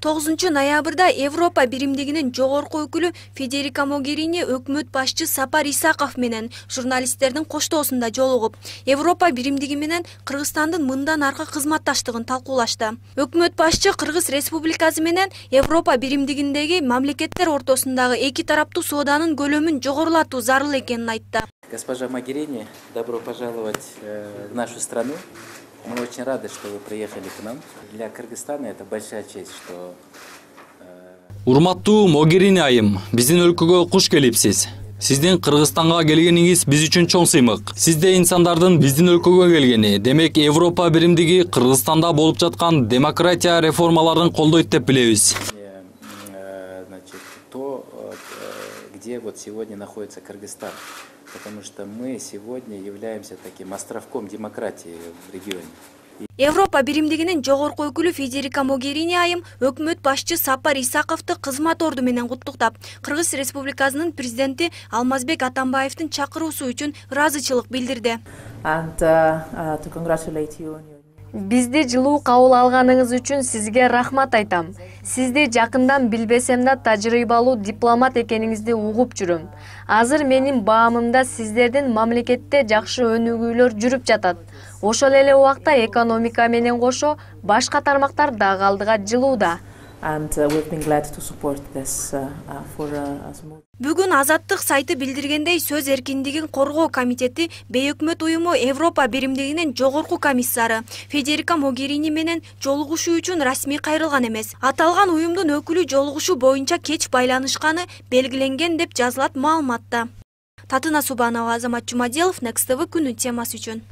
9-ноябрда Европа биримдигинин жогорку өкүлү Федерика Могерини өкмөт башчы Сапар Исаков менен журналисттердин коштоосунда жолугуп, Европа биримдиги менен Кыргызстандын мындан аркы кызматташтыгын талкуулашты. Өкмөт башчы Кыргыз Республикасы менен Европа биримдигиндеги мамлекеттер ортосундагы эки тараптуу сооданын көлөмүн жогорулатуу зарыл экенин айтты. Госпожа Могерини, добро пожаловать в нашу страну. Мы очень рады, что вы приехали к нам. Для Кыргызстана это большая честь, что... Урматтуу Могерини айым, биздин өлкөгө куш келипсиз. Сиздин Кыргызстанга келгениңиз биз үчүн чоң сыймык. Сизде инсандардын биздин өлкөгө келгени, демек Европа биримдиги Кыргызстанда болуп жаткан демократия реформаларын колдойт деп билебиз. Значит, то, где вот сегодня находится Кыргызстан. Потому что мы сегодня являемся таким островком демократии в регионе. Европа биримдигинин жогорку өкүлү Федерика Могерини айым өкмөт башчы Сапар Исаковду кызмат орду менен куттуктап, Кыргыз Республикасынын президенти Алмазбек Атамбаевдин чакыруусу үчүн ыраазычылык билдирди. Бизди жылуу кабыл алганыңыз үчүн сизге рахмат айтам. Сизди жакындан билбесем да тажрыйбалуу дипломат экениңизди угуп жүрөм. Азыр менин баамымда сиздердин мамлекетте жакшы өнүгүүлөр жүрүп жатат. Ошол эле убакта экономика менен кошо башка тармактар дагы алдыга жылууда. Бүгүн Азаттык сайты билдиргендей, сөз эркиндигин коргоо комитети бейөкмөт уюму Европа биримдигинин жогорку комиссары Федерика Могерини менен жолугушуу үчүн расмий кайрылган эмес. Аталган уюмдун өкүлү жолугушуу боюнча кеч байланышканы белгиленген деп жазылат маалыматта. Татына Субанова, Азамат Жумаделов, Next TV күнү темасы үчүн.